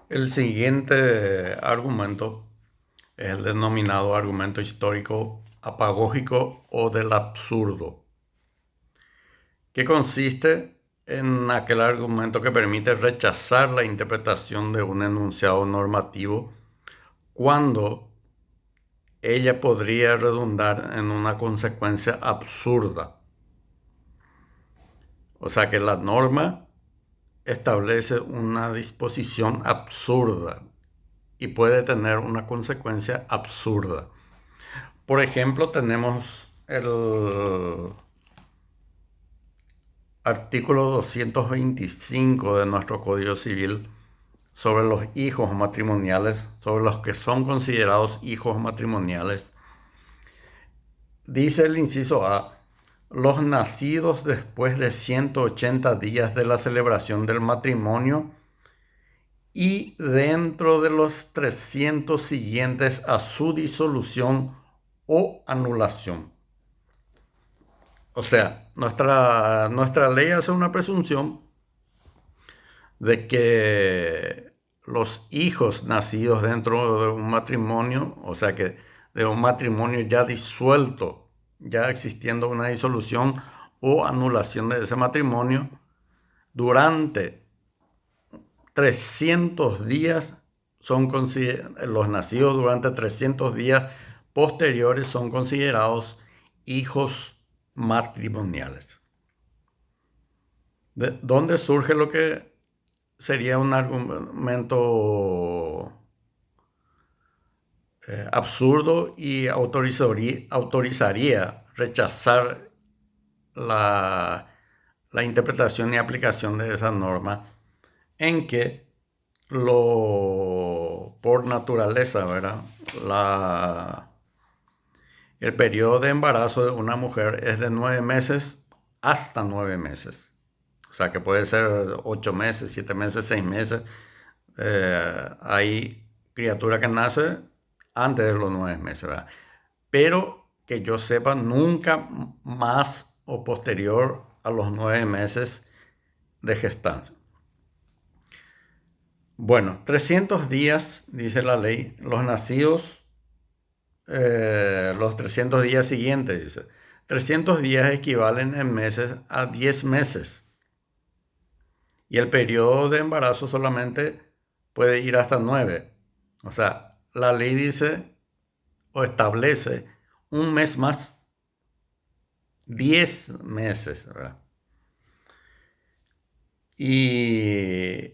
El siguiente argumento es el denominado argumento histórico apagógico o del absurdo, que consiste en aquel argumento que permite rechazar la interpretación de un enunciado normativo cuando ella podría redundar en una consecuencia absurda. O sea que la norma establece una disposición absurda y puede tener una consecuencia absurda. Por ejemplo, tenemos el artículo 225 de nuestro Código Civil sobre los hijos matrimoniales, sobre los que son considerados hijos matrimoniales. Dice el inciso A: los nacidos después de 180 días de la celebración del matrimonio y dentro de los 300 siguientes a su disolución o anulación. O sea, nuestra ley hace una presunción de que los hijos nacidos dentro de un matrimonio, o sea que de un matrimonio ya disuelto, ya existiendo una disolución o anulación de ese matrimonio, durante 300 días los nacidos durante 300 días posteriores son considerados hijos matrimoniales. ¿De dónde surge lo que sería un argumento absurdo y autorizaría rechazar la, la interpretación y aplicación de esa norma, en que por naturaleza, ¿verdad? El periodo de embarazo de una mujer es de 9 meses hasta 9 meses. O sea que puede ser 8 meses, 7 meses, 6 meses. Hay criatura que nace antes de los 9 meses, ¿verdad? Pero que yo sepa, nunca más o posterior a los 9 meses de gestancia. Bueno, 300 días, dice la ley, los nacidos, los 300 días siguientes, dice. 300 días equivalen en meses a 10 meses. Y el periodo de embarazo solamente puede ir hasta 9. O sea, la ley dice o establece un mes más, 10 meses, ¿verdad? Y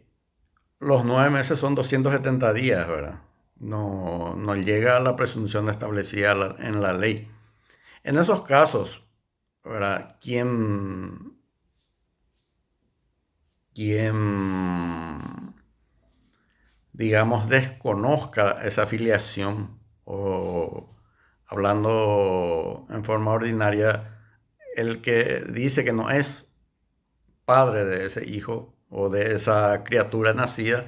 los 9 meses son 270 días, ¿verdad? No llega a la presunción establecida en la ley. En esos casos, ¿verdad? Quien, digamos, desconozca esa filiación o, hablando en forma ordinaria, el que dice que no es padre de ese hijo o de esa criatura nacida,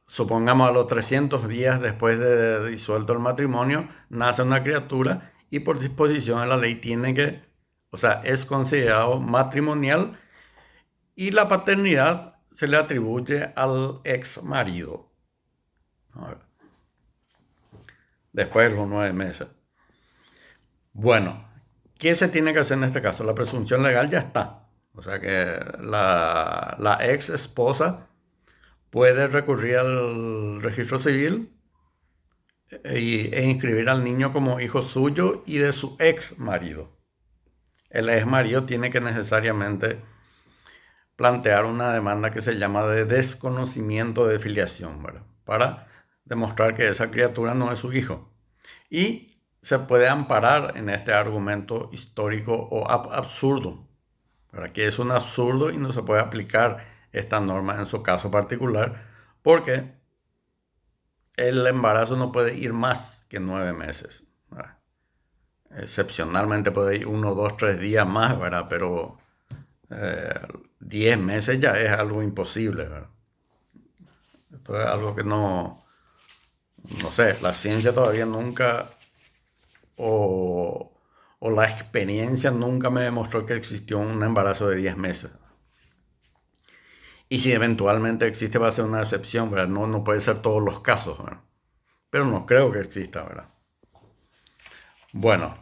supongamos a los 300 días después de disuelto el matrimonio, nace una criatura y por disposición de la ley tiene que, o sea, es considerado matrimonial y la paternidad se le atribuye al ex marido después de los 9 meses. Bueno, ¿qué se tiene que hacer en este caso? La presunción legal ya está. O sea que la ex esposa puede recurrir al registro civil e inscribir al niño como hijo suyo y de su ex marido. El ex marido tiene que necesariamente plantear una demanda que se llama de desconocimiento de filiación, ¿verdad? Para demostrar que esa criatura no es su hijo. Y se puede amparar en este argumento histórico o absurdo, para que es un absurdo y no se puede aplicar esta norma en su caso particular, porque el embarazo no puede ir más que 9 meses, ¿verdad? Excepcionalmente puede ir 1, 2, 3 días más, ¿verdad? Pero 10 meses ya es algo imposible, ¿verdad? Esto es algo que no sé, la ciencia todavía nunca o, o la experiencia nunca me demostró que existió un embarazo de 10 meses. Y si eventualmente existe, va a ser una excepción, ¿verdad? No, no puede ser todos los casos, ¿verdad? Pero no creo que exista, ¿verdad? Bueno,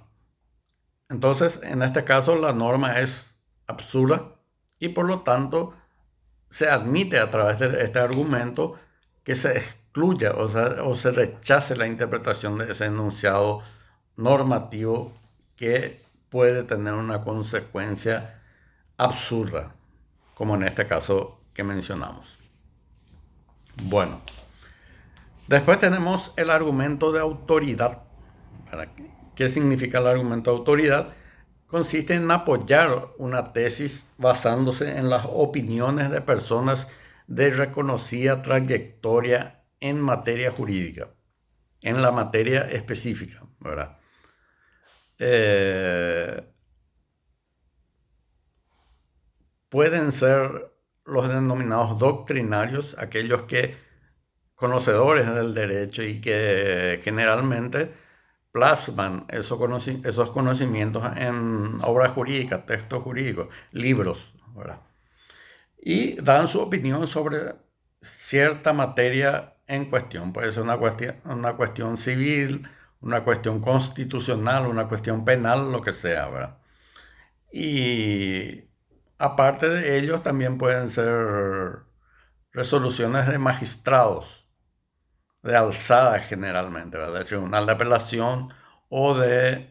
entonces en este caso la norma es absurda y por lo tanto se admite a través de este argumento que se excluya o se rechace la interpretación de ese enunciado normativo que puede tener una consecuencia absurda, como en este caso que mencionamos. Bueno, después tenemos el argumento de autoridad. ¿Qué significa el argumento de autoridad? Consiste en apoyar una tesis basándose en las opiniones de personas de reconocida trayectoria en materia jurídica, en la materia específica, ¿verdad? Eh, Pueden ser los denominados doctrinarios, aquellos que conocedores del derecho y que generalmente plasman esos conocimientos en obras jurídicas, textos jurídicos, libros, ¿verdad? Y dan su opinión sobre cierta materia en cuestión. Puede ser una cuestión civil, una cuestión constitucional, una cuestión penal, lo que sea, ¿verdad? Y aparte de ellos también pueden ser resoluciones de magistrados de alzada generalmente, ¿verdad? Del Tribunal de Apelación o de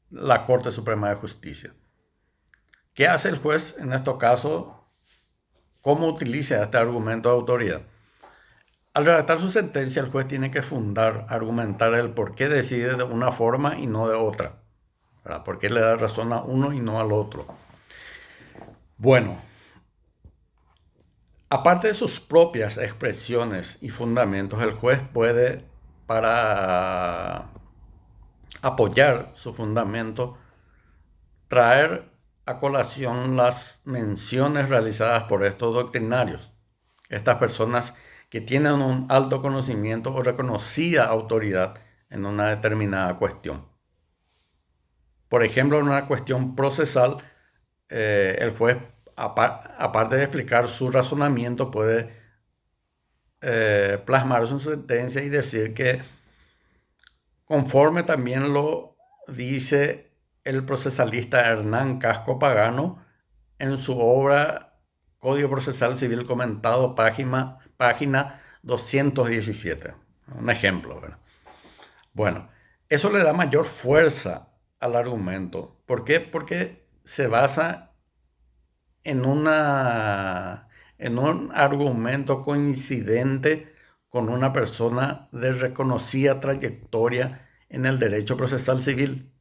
la Corte Suprema de Justicia. ¿Qué hace el juez en estos casos? ¿Cómo utiliza este argumento de autoridad? Al redactar su sentencia, el juez tiene que argumentar el por qué decide de una forma y no de otra, ¿verdad? ¿Por qué le da razón a uno y no al otro? Bueno, aparte de sus propias expresiones y fundamentos, el juez puede, para apoyar su fundamento, traer a colación las menciones realizadas por estos doctrinarios, estas personas que tienen un alto conocimiento o reconocida autoridad en una determinada cuestión. Por ejemplo, en una cuestión procesal, el juez, aparte de explicar su razonamiento, puede plasmar su sentencia y decir que conforme también lo dice el procesalista Hernán Casco Pagano en su obra Código Procesal Civil Comentado, página 217. Un ejemplo, ¿verdad? Bueno, eso le da mayor fuerza al argumento. ¿Por qué? Porque se basa en en un argumento coincidente con una persona de reconocida trayectoria en el derecho procesal civil.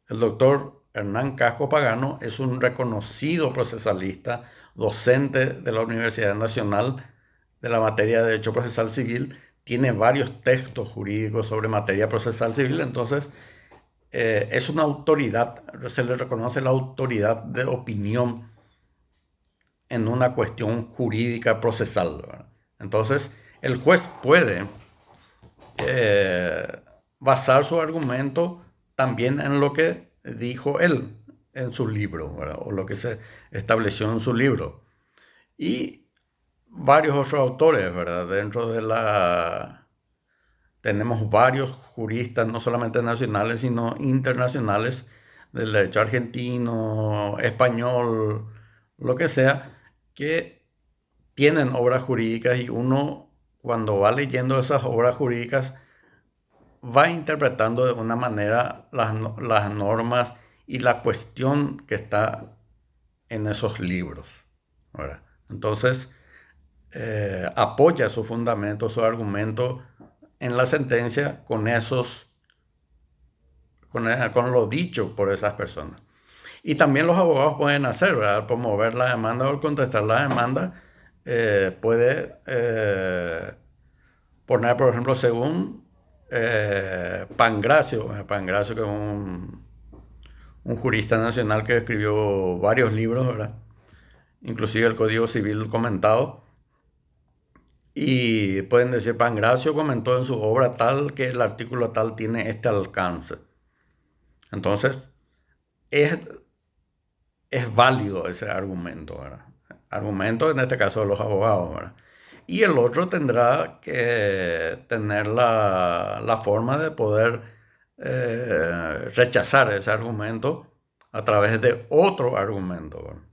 El doctor Hernán Casco Pagano es un reconocido procesalista, docente de la Universidad Nacional de la materia de Derecho Procesal Civil, tiene varios textos jurídicos sobre materia procesal civil, entonces es una autoridad, se le reconoce la autoridad de opinión en una cuestión jurídica procesal, ¿verdad? Entonces, el juez puede eh, basar su argumento también en lo que dijo él en su libro, ¿verdad? O lo que se estableció en su libro. Y varios otros autores, ¿verdad? Tenemos varios juristas, no solamente nacionales, sino internacionales, del derecho argentino, español, lo que sea, que tienen obras jurídicas y uno, cuando va leyendo esas obras jurídicas, va interpretando de una manera las normas y la cuestión que está en esos libros, ¿verdad? Entonces, apoya su fundamento, su argumento en la sentencia con lo dicho por esas personas. Y también los abogados pueden hacer, ¿verdad? Promover la demanda o contestar la demanda. Puede poner, por ejemplo, según Pangracio, que es un jurista nacional que escribió varios libros, ¿verdad? Inclusive el Código Civil comentado. Y pueden decir, Pangracio comentó en su obra tal que el artículo tal tiene este alcance. Entonces, es, es válido ese argumento, ¿verdad? argumentos, en este caso de los abogados, ¿verdad? Y el otro tendrá que tener la forma de poder rechazar ese argumento a través de otro argumento, ¿verdad?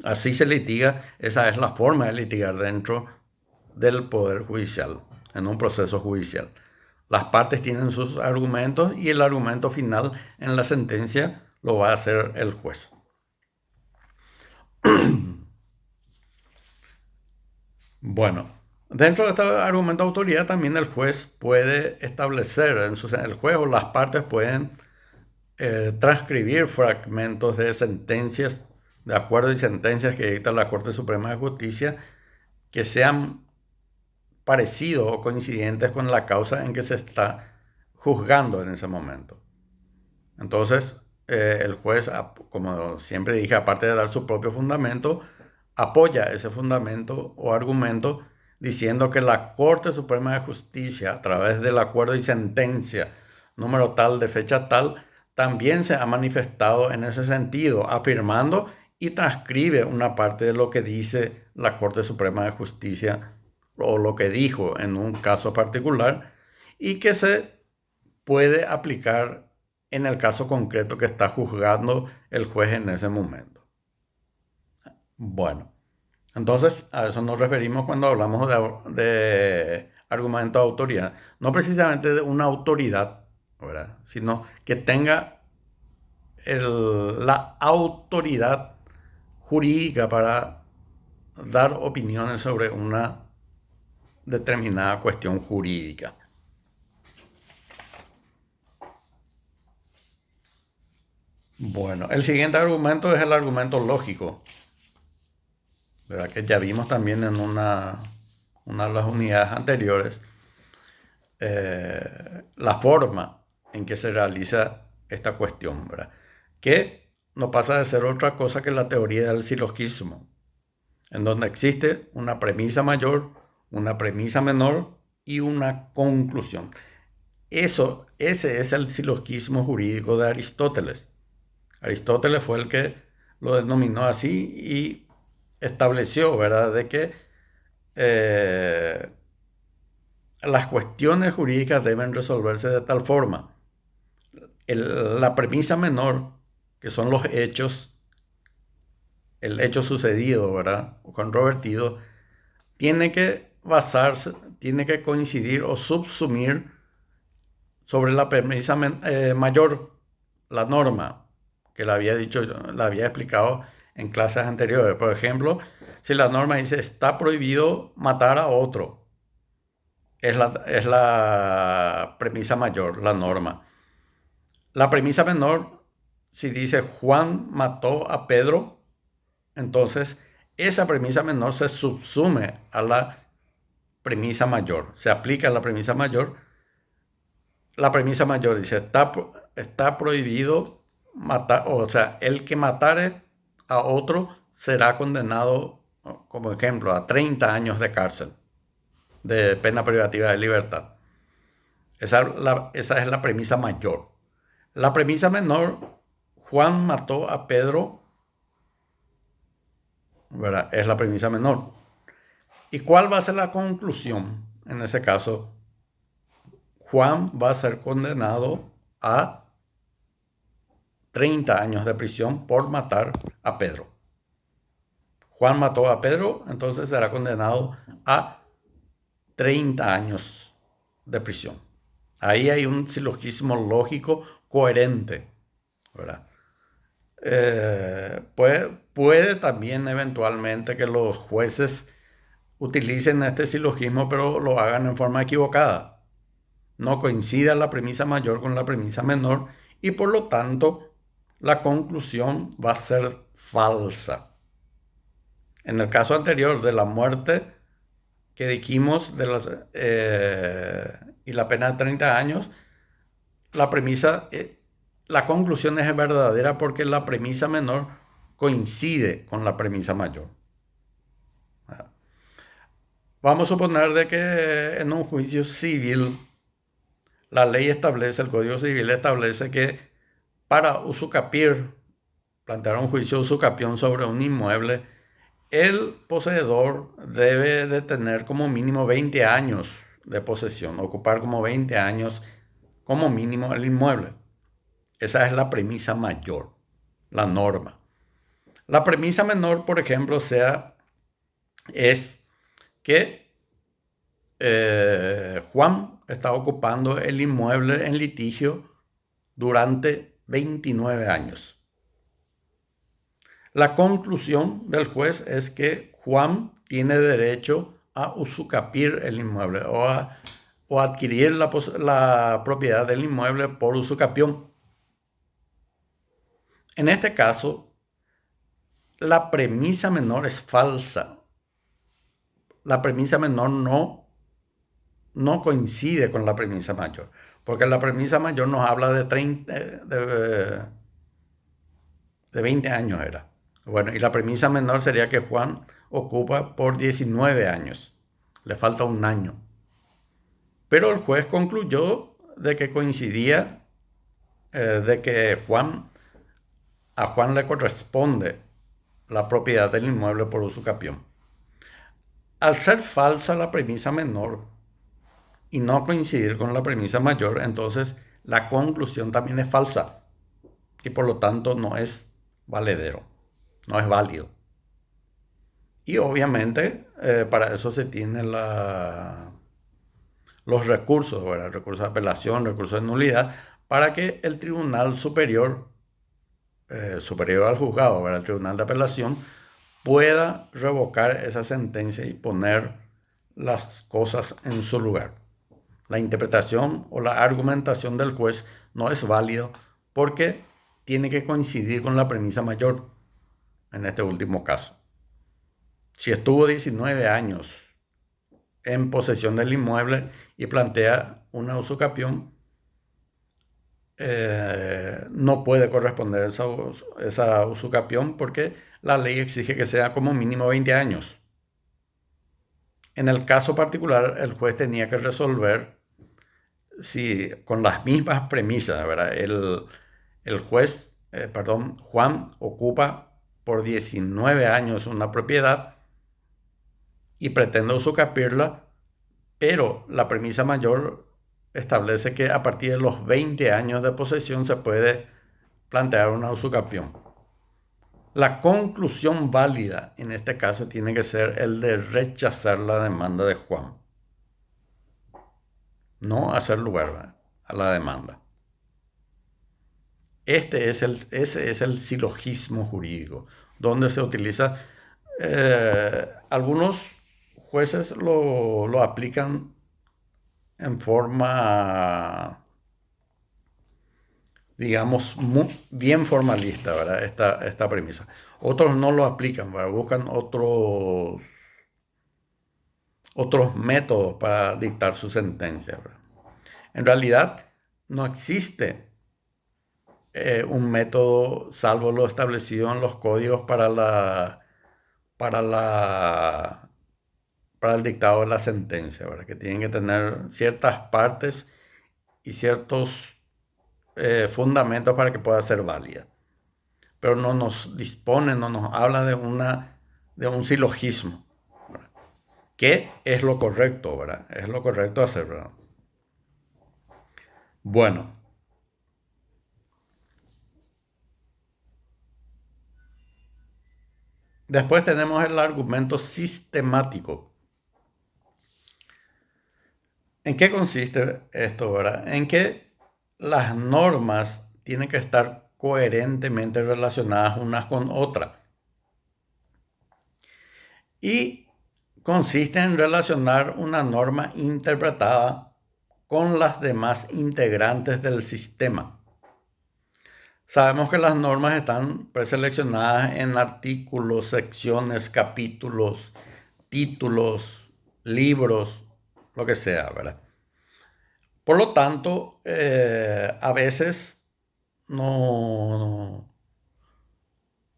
Así se litiga, esa es la forma de litigar dentro del Poder Judicial, en un proceso judicial. Las partes tienen sus argumentos y el argumento final en la sentencia lo va a hacer el juez. Bueno, dentro de este argumento de autoridad también el juez puede establecer, el juez o las partes pueden transcribir fragmentos de sentencias, de acuerdos y sentencias que dicta la Corte Suprema de Justicia que sean parecidos o coincidentes con la causa en que se está juzgando en ese momento. Entonces, el juez, como siempre dije, aparte de dar su propio fundamento, apoya ese fundamento o argumento diciendo que la Corte Suprema de Justicia, a través del acuerdo y sentencia número tal de fecha tal, también se ha manifestado en ese sentido, afirmando y transcribe una parte de lo que dice la Corte Suprema de Justicia o lo que dijo en un caso particular y que se puede aplicar en el caso concreto que está juzgando el juez en ese momento. Bueno, entonces a eso nos referimos cuando hablamos de argumento de autoridad. No precisamente de una autoridad, ¿verdad? Sino que tenga la autoridad jurídica para dar opiniones sobre una determinada cuestión jurídica. Bueno, el siguiente argumento es el argumento lógico, ¿verdad? Que ya vimos también en una de las unidades anteriores, la forma en que se realiza esta cuestión, ¿verdad? Que no pasa de ser otra cosa que la teoría del silogismo, en donde existe una premisa mayor, una premisa menor y una conclusión. Ese es el silogismo jurídico de Aristóteles. Aristóteles fue el que lo denominó así y estableció, ¿verdad?, de que las cuestiones jurídicas deben resolverse de tal forma. La premisa menor, que son los hechos, el hecho sucedido, ¿verdad?, o controvertido, tiene que basarse, tiene que coincidir o subsumir sobre la premisa mayor, la norma, que la había dicho, la había explicado en clases anteriores. Por ejemplo, si la norma dice está prohibido matar a otro, es la premisa mayor, la norma. La premisa menor, si dice Juan mató a Pedro, entonces esa premisa menor se subsume a la premisa mayor, se aplica a la premisa mayor. La premisa mayor dice está prohibido matar, o sea, el que matare a otro será condenado, como ejemplo, a 30 años de cárcel, de pena privativa de libertad. Esa es la premisa mayor. La premisa menor, Juan mató a Pedro, ¿verdad? Es la premisa menor. ¿Y cuál va a ser la conclusión? En ese caso, Juan va a ser condenado a 30 años de prisión por matar a Pedro. Juan mató a Pedro, entonces será condenado a 30 años de prisión. Ahí hay un silogismo lógico coherente, ¿verdad? Puede también eventualmente que los jueces utilicen este silogismo, pero lo hagan en forma equivocada. No coincida la premisa mayor con la premisa menor y por lo tanto la conclusión va a ser falsa. En el caso anterior de la muerte que dijimos y la pena de 30 años, la conclusión es verdadera porque la premisa menor coincide con la premisa mayor. Vamos a suponer de que en un juicio civil la ley establece, el Código Civil establece que para usucapir, plantear un juicio de usucapión sobre un inmueble, el poseedor debe de tener como mínimo 20 años de posesión, ocupar como 20 años como mínimo el inmueble. Esa es la premisa mayor, la norma. La premisa menor, por ejemplo, es que Juan está ocupando el inmueble en litigio durante 29 años. La conclusión del juez es que Juan tiene derecho a usucapir el inmueble o adquirir la propiedad del inmueble por usucapión. En este caso, la premisa menor es falsa. La premisa menor no coincide con la premisa mayor, porque la premisa mayor nos habla de 20 años era. Bueno, y la premisa menor sería que Juan ocupa por 19 años. Le falta un año. Pero el juez concluyó de que coincidía, de que a Juan le corresponde la propiedad del inmueble por usucapión. Al ser falsa la premisa menor y no coincidir con la premisa mayor, entonces la conclusión también es falsa y por lo tanto no es valedero, no es válido. Y obviamente para eso se tienen los recursos, ¿verdad? Recurso de apelación, recurso de nulidad, para que el tribunal superior, superior al juzgado, ¿verdad? El tribunal de apelación, pueda revocar esa sentencia y poner las cosas en su lugar. La interpretación o la argumentación del juez no es válido porque tiene que coincidir con la premisa mayor en este último caso. Si estuvo 19 años en posesión del inmueble y plantea una usucapión, no puede corresponder esa usucapión porque la ley exige que sea como mínimo 20 años. En el caso particular, el juez tenía que resolver si con las mismas premisas, ¿verdad? El juez, Juan ocupa por 19 años una propiedad y pretende usucapirla, pero la premisa mayor establece que a partir de los 20 años de posesión se puede plantear una usucapión. La conclusión válida en este caso tiene que ser el de rechazar la demanda de Juan, no hacer lugar, ¿verdad?, a la demanda. Ese es el silogismo jurídico, donde se utiliza, algunos jueces lo aplican en forma, digamos, bien formalista, ¿verdad? Esta premisa. Otros no lo aplican, ¿verdad? Buscan otros métodos para dictar su sentencia, ¿verdad? En realidad, no existe un método, salvo lo establecido en los códigos para la, para el dictado de la sentencia, ¿verdad? Que tienen que tener ciertas partes y ciertos fundamentos para que pueda ser válida. Pero no nos dispone, no nos habla de un silogismo, ¿verdad? Que es lo correcto, ¿verdad? Es lo correcto hacer, ¿verdad? Bueno, después tenemos el argumento sistemático. ¿En qué consiste esto, verdad? En que las normas tienen que estar coherentemente relacionadas unas con otras. Y consiste en relacionar una norma interpretada con las demás integrantes del sistema. Sabemos que las normas están preseleccionadas en artículos, secciones, capítulos, títulos, libros, lo que sea, ¿verdad? Por lo tanto, a veces no,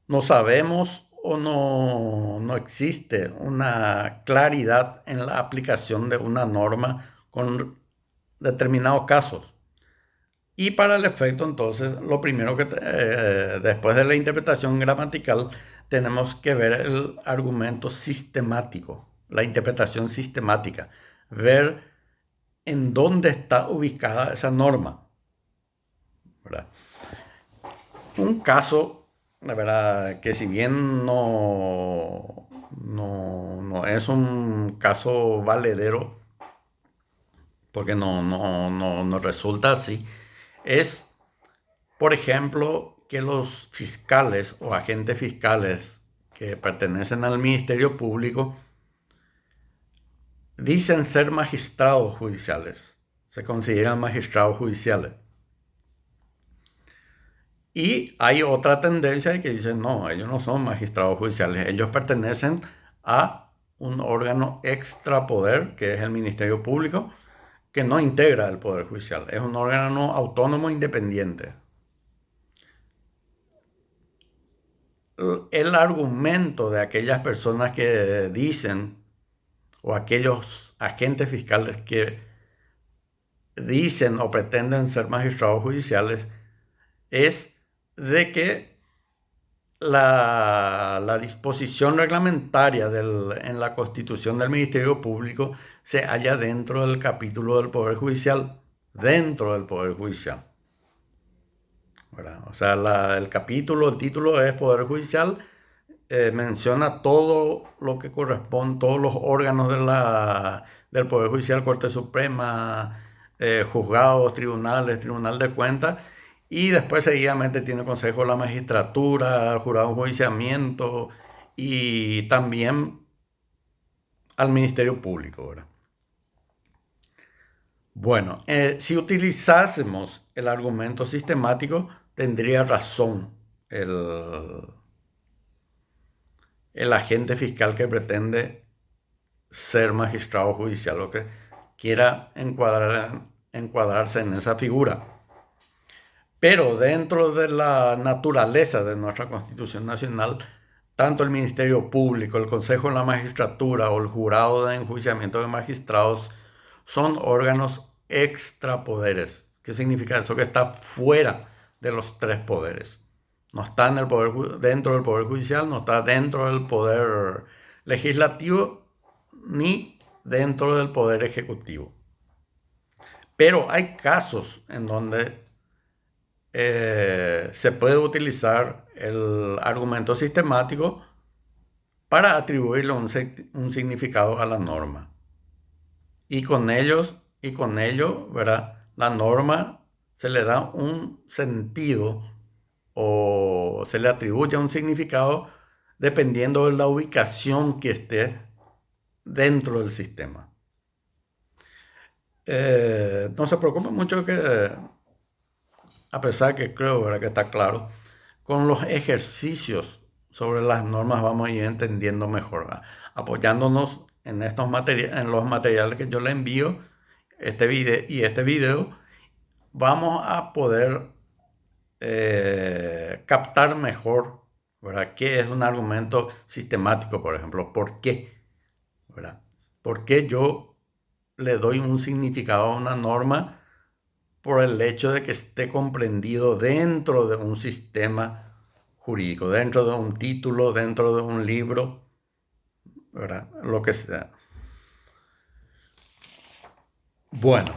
no sabemos o no existe una claridad en la aplicación de una norma con determinados casos. Y para el efecto, entonces, lo primero después de la interpretación gramatical, tenemos que ver el argumento sistemático, la interpretación sistemática, ver en dónde está ubicada esa norma, ¿verdad? Un caso, la verdad, que si bien no es un caso valedero, porque no resulta así, es, por ejemplo, que los fiscales o agentes fiscales que pertenecen al Ministerio Público dicen ser magistrados judiciales, se consideran magistrados judiciales. Y hay otra tendencia que dice, no, ellos no son magistrados judiciales, ellos pertenecen a un órgano extrapoder, que es el Ministerio Público, que no integra el Poder Judicial, es un órgano autónomo independiente. El argumento de aquellas personas que dicen, o aquellos agentes fiscales que dicen o pretenden ser magistrados judiciales, es de que la disposición reglamentaria en la Constitución del Ministerio Público se halla dentro del capítulo del Poder Judicial, dentro del Poder Judicial, ¿verdad? O sea, el título es Poder Judicial, menciona todo lo que corresponde, todos los órganos del Poder Judicial, Corte Suprema, juzgados, tribunales, Tribunal de Cuentas, y después seguidamente tiene Consejo de la Magistratura, Jurado de Enjuiciamiento y también al Ministerio Público, ¿verdad? Bueno, si utilizásemos el argumento sistemático, tendría razón el, el agente fiscal que pretende ser magistrado judicial o que quiera encuadrarse en esa figura. Pero dentro de la naturaleza de nuestra Constitución Nacional, tanto el Ministerio Público, el Consejo de la Magistratura o el Jurado de Enjuiciamiento de Magistrados son órganos extrapoderes. ¿Qué significa eso? Que está fuera de los tres poderes. No está en el poder, dentro del Poder Judicial, no está dentro del Poder Legislativo ni dentro del Poder Ejecutivo. Pero hay casos en donde se puede utilizar el argumento sistemático para atribuirle un significado a la norma. Y con ello, ¿verdad? La norma se le da un sentido o se le atribuye un significado dependiendo de la ubicación que esté dentro del sistema. No se preocupe mucho que, a pesar que creo, ¿verdad?, que está claro, con los ejercicios sobre las normas vamos a ir entendiendo mejor, ¿verdad? Apoyándonos en en los materiales que yo le envío, este video, vamos a poder captar mejor, ¿verdad?, qué es un argumento sistemático, por ejemplo, por qué, ¿verdad? ¿Por qué yo le doy un significado a una norma por el hecho de que esté comprendido dentro de un sistema jurídico, dentro de un título, dentro de un libro, ¿verdad? Lo que sea. Bueno,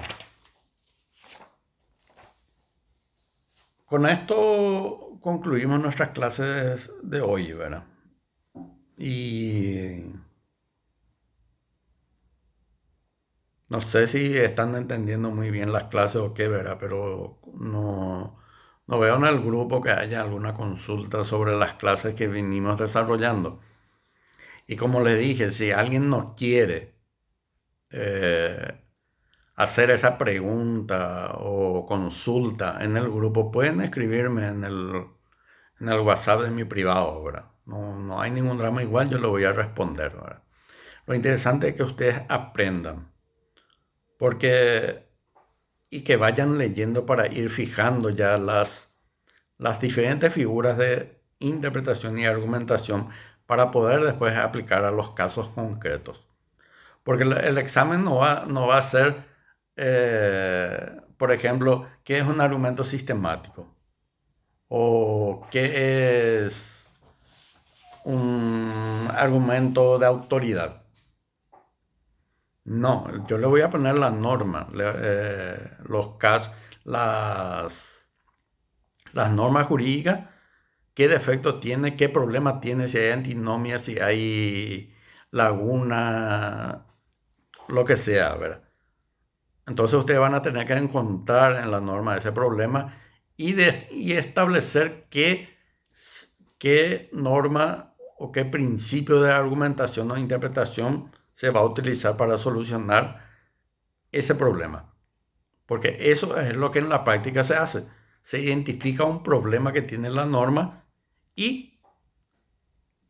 con esto concluimos nuestras clases de hoy, ¿verdad? Y no sé si están entendiendo muy bien las clases o qué, ¿verdad? Pero no veo en el grupo que haya alguna consulta sobre las clases que vinimos desarrollando. Y como les dije, si alguien nos quiere eh, hacer esa pregunta o consulta en el grupo, pueden escribirme en el WhatsApp de mi privado, ¿verdad? No hay ningún drama, igual yo lo voy a responder, ¿verdad? Lo interesante es que ustedes aprendan, porque y que vayan leyendo para ir fijando ya las diferentes figuras de interpretación y argumentación para poder después aplicar a los casos concretos. Porque el examen no va a ser, por ejemplo, qué es un argumento sistemático o qué es un argumento de autoridad. No, yo le voy a poner la norma, los casos, las normas jurídicas, qué defecto tiene, qué problema tiene, si hay antinomia, si hay laguna, lo que sea, ¿verdad? Entonces ustedes van a tener que encontrar en la norma ese problema y establecer qué norma o qué principio de argumentación o interpretación se va a utilizar para solucionar ese problema. Porque eso es lo que en la práctica se hace. Se identifica un problema que tiene la norma y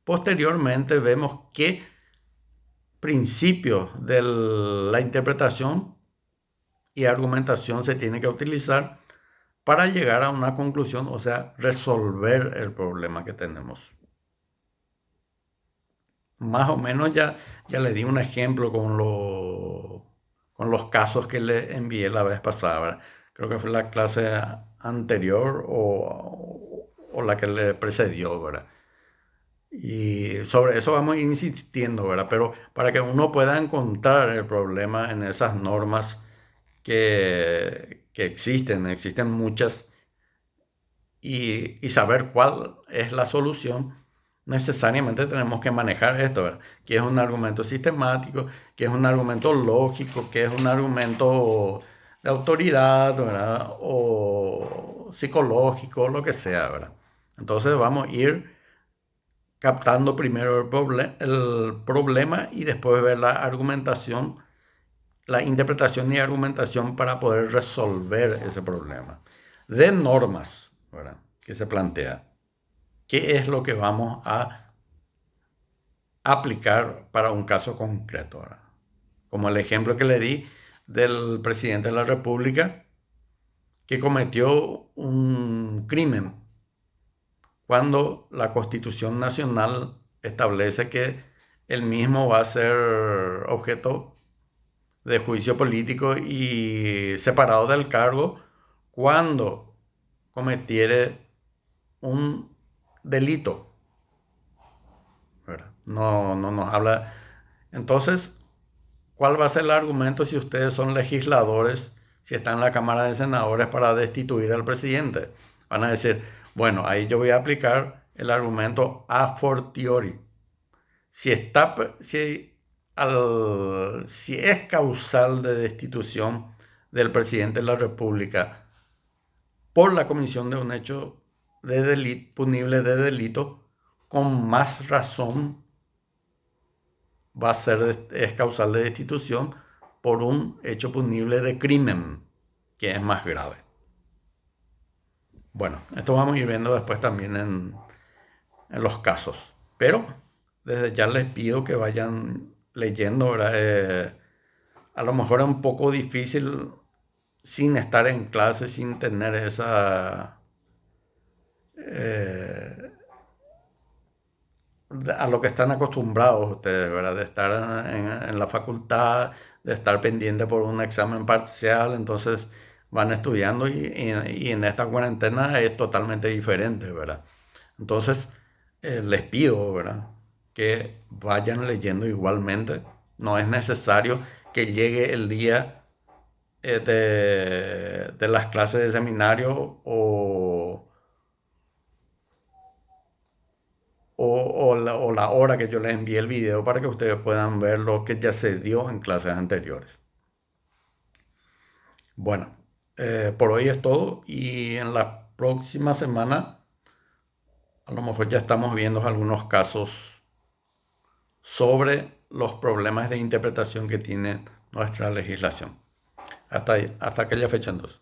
posteriormente vemos qué principios de la interpretación y argumentación se tiene que utilizar para llegar a una conclusión, o sea, resolver el problema que tenemos. Más o menos ya le di un ejemplo con los casos que le envié la vez pasada, ¿verdad? Creo que fue la clase anterior o la que le precedió, ¿verdad? Y sobre eso vamos a ir insistiendo, ¿verdad? Pero para que uno pueda encontrar el problema en esas normas que existen muchas, y saber cuál es la solución, necesariamente tenemos que manejar esto, ¿verdad? Que es un argumento sistemático, que es un argumento lógico, que es un argumento de autoridad, ¿verdad? O psicológico, lo que sea, ¿verdad? Entonces vamos a ir captando primero el problema y después ver la argumentación, la interpretación y argumentación para poder resolver ese problema. De normas, ¿verdad? Que se plantea. ¿Qué es lo que vamos a aplicar para un caso concreto, ¿verdad? Como el ejemplo que le di del presidente de la República que cometió un crimen cuando la Constitución Nacional establece que el mismo va a ser objeto de juicio político y separado del cargo cuando cometiere un delito, ¿verdad? No nos habla. Entonces, ¿cuál va a ser el argumento si ustedes son legisladores, si están en la Cámara de Senadores para destituir al presidente? Van a decir, bueno, ahí yo voy a aplicar el argumento a fortiori. Si está, si es causal de destitución del presidente de la República por la comisión de un hecho de delito, punible de delito, con más razón es causal de destitución por un hecho punible de crimen, que es más grave. Bueno, esto vamos a ir viendo después también en los casos. Pero desde ya les pido que vayan leyendo, ¿verdad? A lo mejor es un poco difícil sin estar en clase, sin tener eh, a lo que están acostumbrados ustedes, ¿verdad? De estar en la facultad, de estar pendiente por un examen parcial, entonces van estudiando y en esta cuarentena es totalmente diferente, ¿verdad? Entonces les pido, ¿verdad? Que vayan leyendo igualmente. No es necesario que llegue el día de las clases de seminario o la hora que yo les envié el video para que ustedes puedan ver lo que ya se dio en clases anteriores. Bueno, por hoy es todo y en la próxima semana a lo mejor ya estamos viendo algunos casos sobre los problemas de interpretación que tiene nuestra legislación. Hasta aquella fecha entonces.